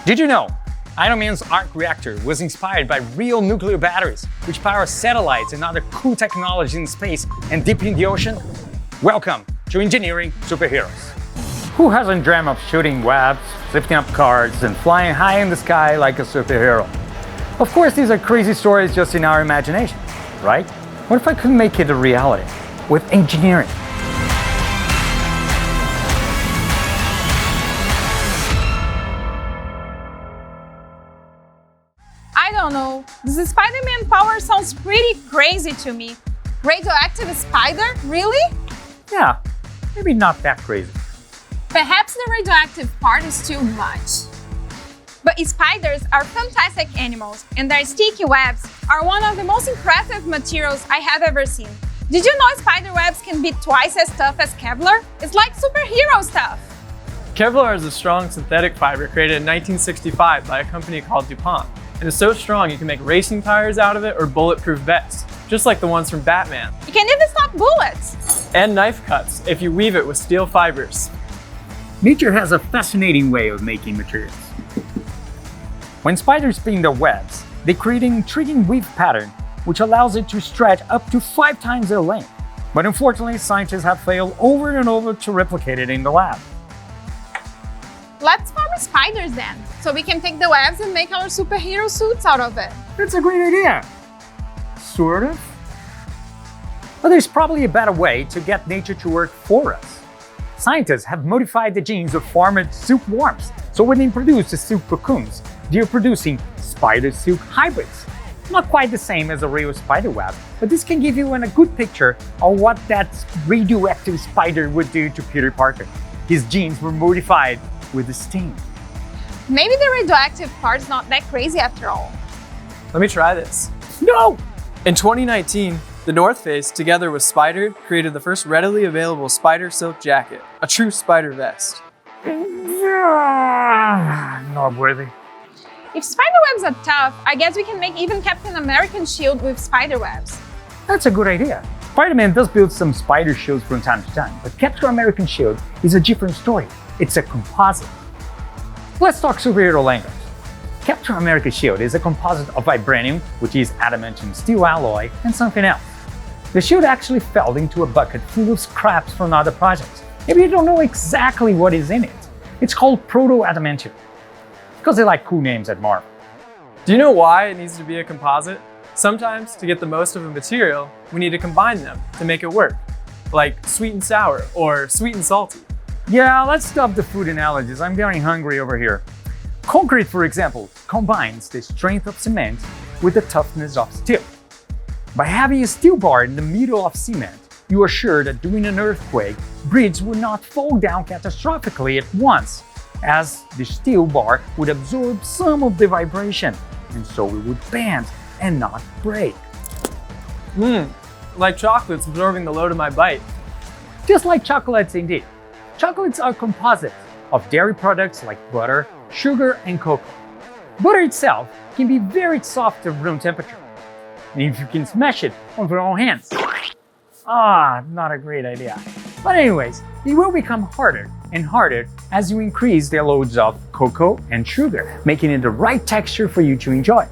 Did you know Iron Man's arc reactor was inspired by real nuclear batteries, which power satellites and other cool technology in space and deep in the ocean? Welcome to Engineering Superheroes. Who hasn't dreamt of shooting webs, lifting up cars, and flying high in the sky like a superhero? Of course, these are crazy stories just in our imagination, right? What if I could make it a reality with engineering? I don't know. This Spider-Man power sounds pretty crazy to me. Radioactive spider? Really? Yeah, maybe not that crazy. Perhaps the radioactive part is too much. But spiders are fantastic animals, and their sticky webs are one of the most impressive materials I have ever seen. Did you know spider webs can be twice as tough as Kevlar? It's like superhero stuff. Kevlar is a strong synthetic fiber created in 1965 by a company called DuPont. And it's so strong you can make racing tires out of it or bulletproof vests, just like the ones from Batman. You can even stop bullets. And knife cuts if you weave it with steel fibers. Nature has a fascinating way of making materials. When spiders spin their webs, they create an intriguing weave pattern which allows it to stretch up to 5 times their length. But unfortunately, scientists have failed over and over to replicate it in the lab. Let's farm spiders then, so we can take the webs and make our superhero suits out of it. That's a great idea. Sort of. But there's probably a better way to get nature to work for us. Scientists have modified the genes of farmed silkworms, so when they produce the silk cocoons, they're producing spider-silk hybrids. Not quite the same as a real spider web, but this can give you a good picture of what that radioactive spider would do to Peter Parker. His genes were modified with a sting. Maybe the radioactive part's not that crazy after all. Let me try this. No! In 2019, The North Face, together with Spider, created the first readily available spider silk jacket, a true spider vest. Not worthy. If spider webs are tough, I guess we can make even Captain American's shield with spider webs. That's a good idea. Spider-Man does build some spider shields from time to time, but Captain American shield is a different story. It's a composite. Let's talk superhero language. Captain America's shield is a composite of vibranium, which is adamantium steel alloy, and something else. The shield actually fell into a bucket full of scraps from other projects. Maybe you don't know exactly what is in it. It's called proto-adamantium, because they like cool names at Marvel. Do you know why it needs to be a composite? Sometimes, to get the most of a material, we need to combine them to make it work, like sweet and sour or sweet and salty. Yeah, let's stop the food analogies. I'm getting hungry over here. Concrete, for example, combines the strength of cement with the toughness of steel. By having a steel bar in the middle of cement, you are sure that during an earthquake, bridges would not fall down catastrophically at once, as the steel bar would absorb some of the vibration, and so it would bend and not break. Like chocolates absorbing the load of my bite. Just like chocolates indeed. Chocolates are composites of dairy products like butter, sugar, and cocoa. Butter itself can be very soft at room temperature, and if you can smash it on your own hands. Not a great idea. But anyways, it will become harder and harder as you increase the loads of cocoa and sugar, making it the right texture for you to enjoy.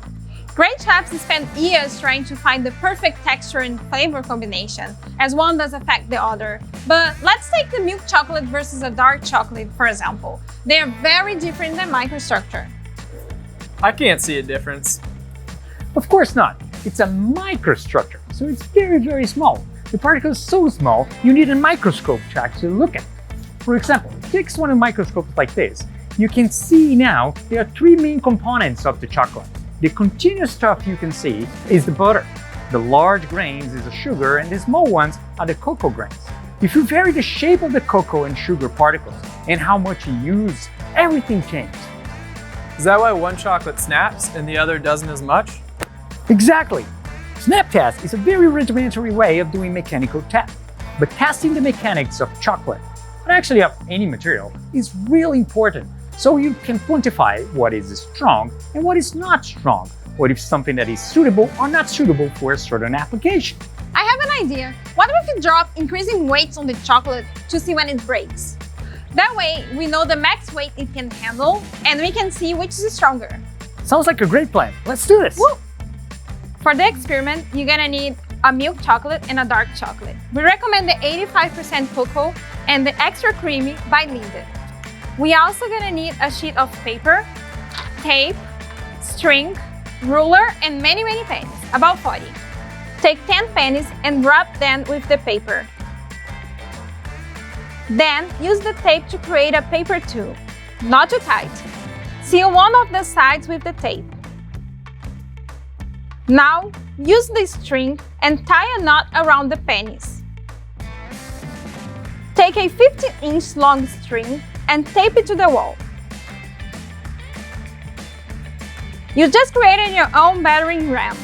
Great chefs spend years trying to find the perfect texture and flavor combination, as one does affect the other. But let's take the milk chocolate versus a dark chocolate, for example. They are very different in their microstructure. I can't see a difference. Of course not. It's a microstructure, so it's very, very small. The particle is so small, you need a microscope to actually look at it. For example, take one of the microscopes like this. You can see now there are 3 main components of the chocolate. The continuous stuff you can see is the butter. The large grains is the sugar, and the small ones are the cocoa grains. If you vary the shape of the cocoa and sugar particles and how much you use, everything changes. Is that why one chocolate snaps and the other doesn't as much? Exactly. Snap test is a very rudimentary way of doing mechanical tests, but testing the mechanics of chocolate, but actually of any material, is really important, so you can quantify what is strong and what is not strong, what if something that is suitable or not suitable for a certain application. I have an idea. What if we drop increasing weights on the chocolate to see when it breaks? That way, we know the max weight it can handle, and we can see which is stronger. Sounds like a great plan. Let's do this. Woo! For the experiment, you're gonna need a milk chocolate and a dark chocolate. We recommend the 85% cocoa and the extra creamy by Lindt. We also gonna need a sheet of paper, tape, string, ruler, and many pennies, about 40. Take 10 pennies and rub them with the paper. Then use the tape to create a paper tube, not too tight. Seal one of the sides with the tape. Now, use the string and tie a knot around the pennies. Take a 15-inch long string and tape it to the wall. You just created your own battering ram.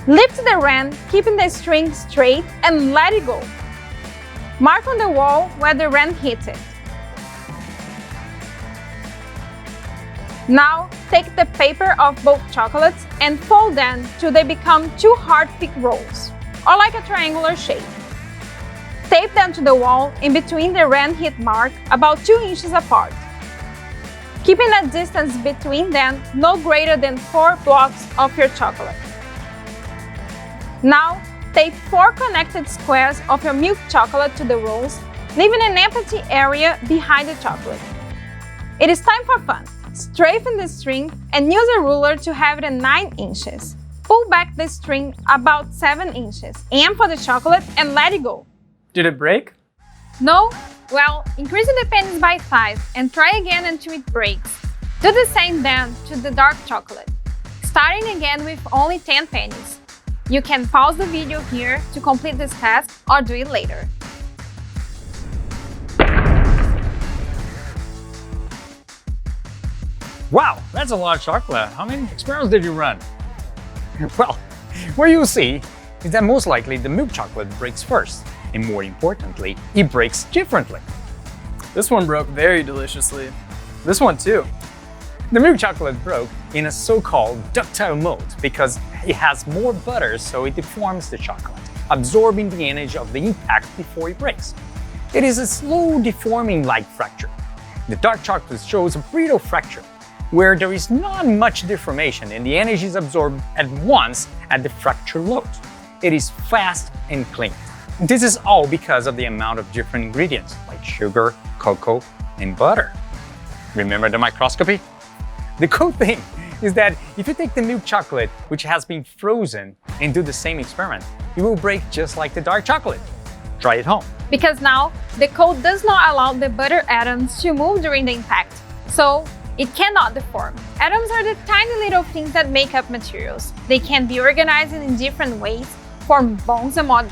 Lift the ram, keeping the string straight, and let it go. Mark on the wall where the ram hit it. Now, take the paper of both chocolates and fold them till they become two hard, thick rolls, or like a triangular shape. Tape them to the wall in between the ram hit mark, about 2 inches apart, keeping a distance between them no greater than 4 blocks of your chocolate. Now, tape 4 connected squares of your milk chocolate to the rolls, leaving an empty area behind the chocolate. It is time for fun. Straighten the string and use a ruler to have it at 9 inches. Pull back the string about 7 inches. Aim for the chocolate and let it go. Did it break? No? Well, increase the pennies by 5 and try again until it breaks. Do the same then to the dark chocolate, starting again with only 10 pennies. You can pause the video here to complete this task or do it later. Wow, that's a lot of chocolate. How many experiments did you run? Well, what you'll see is that most likely the milk chocolate breaks first, and more importantly, it breaks differently. This one broke very deliciously. This one too. The milk chocolate broke in a so-called ductile mode because it has more butter, so it deforms the chocolate, absorbing the energy of the impact before it breaks. It is a slow deforming light fracture. The dark chocolate shows a brittle fracture, where there is not much deformation and the energy is absorbed at once at the fracture load. It is fast and clean. This is all because of the amount of different ingredients like sugar, cocoa, and butter. Remember the microscopy? The cool thing is that if you take the milk chocolate, which has been frozen, and do the same experiment, it will break just like the dark chocolate. Try it home. Because now, the coat does not allow the butter atoms to move during the impact, so it cannot deform. Atoms are the tiny little things that make up materials. They can be organized in different ways, form bonds among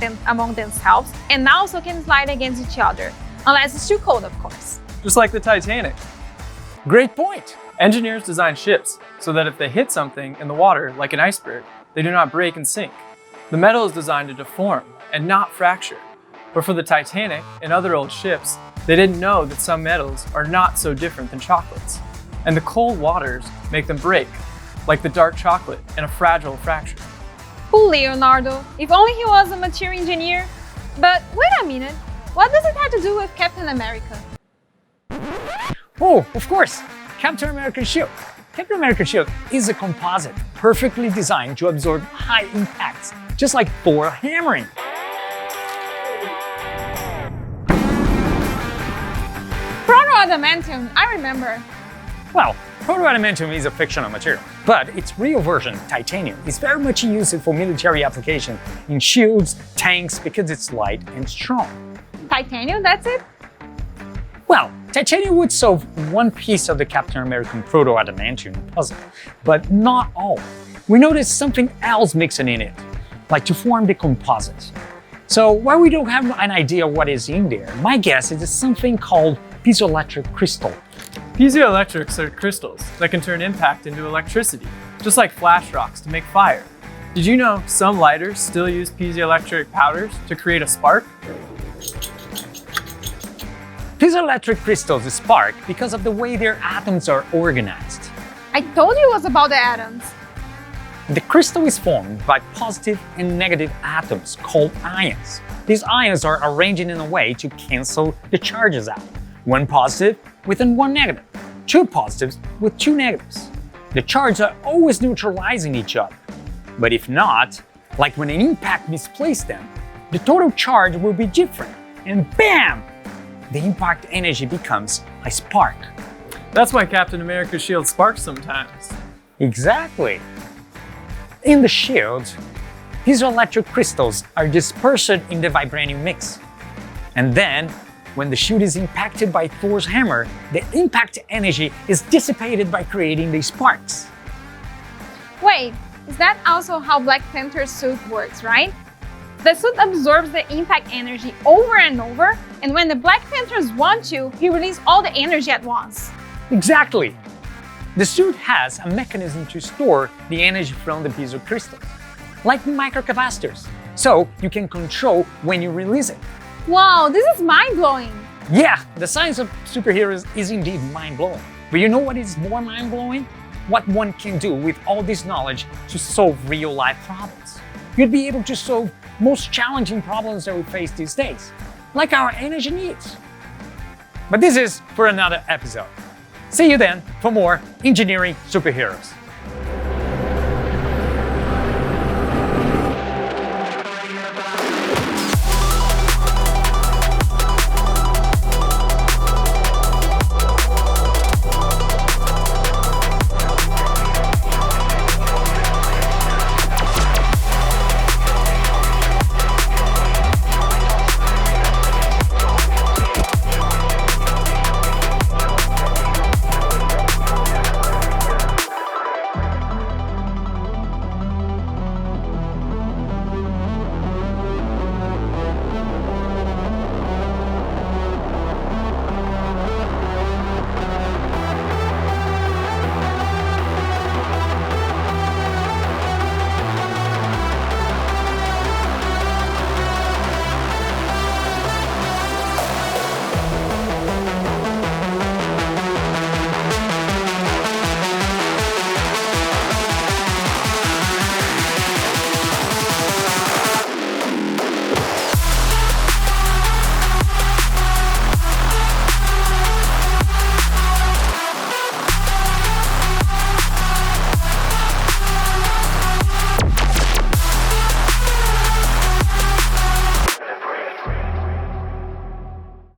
themselves, and also can slide against each other, unless it's too cold, of course. Just like the Titanic. Great point. Engineers design ships so that if they hit something in the water, like an iceberg, they do not break and sink. The metal is designed to deform and not fracture. But for the Titanic and other old ships, they didn't know that some metals are not so different than chocolates. And the cold waters make them break, like the dark chocolate in a fragile fracture. Poor Leonardo, if only he was a material engineer. But wait a minute, what does it have to do with Captain America? Oh, of course, Captain America's shield. Captain America's shield is a composite perfectly designed to absorb high impacts, just like Thor hammering. Proto-adamantium, I remember. Well, proto-adamantium is a fictional material, but its real version, titanium, is very much used for military application in shields, tanks, because it's light and strong. Titanium, that's it? Well, titanium would solve one piece of the Captain American proto-adamantium puzzle, but not all. We noticed something else mixing in it, like to form the composite. So while we don't have an idea what is in there, my guess is it's something called piezoelectric crystal. Piezoelectrics are crystals that can turn impact into electricity, just like flash rocks to make fire. Did you know some lighters still use piezoelectric powders to create a spark? Piezoelectric crystals spark because of the way their atoms are organized. I told you it was about the atoms. The crystal is formed by positive and negative atoms called ions. These ions are arranged in a way to cancel the charges out. One positive with one negative, two positives with two negatives. The charges are always neutralizing each other. But if not, like when an impact misplaces them, the total charge will be different, and BAM! The impact energy becomes a spark. That's why Captain America's shield sparks sometimes. Exactly. In the shield, these electric crystals are dispersed in the vibranium mix. And then, when the shield is impacted by Thor's hammer, the impact energy is dissipated by creating the sparks. Wait, is that also how Black Panther's suit works, right? The suit absorbs the impact energy over and over, and when the Black Panthers want to, he releases all the energy at once. Exactly. The suit has a mechanism to store the energy from the piezo crystals, like microcapacitors, so you can control when you release it. Wow, this is mind-blowing! Yeah, the science of superheroes is indeed mind-blowing. But you know what is more mind-blowing? What one can do with all this knowledge to solve real-life problems. You'd be able to solve most challenging problems that we face these days, like our energy needs. But this is for another episode. See you then for more engineering superheroes.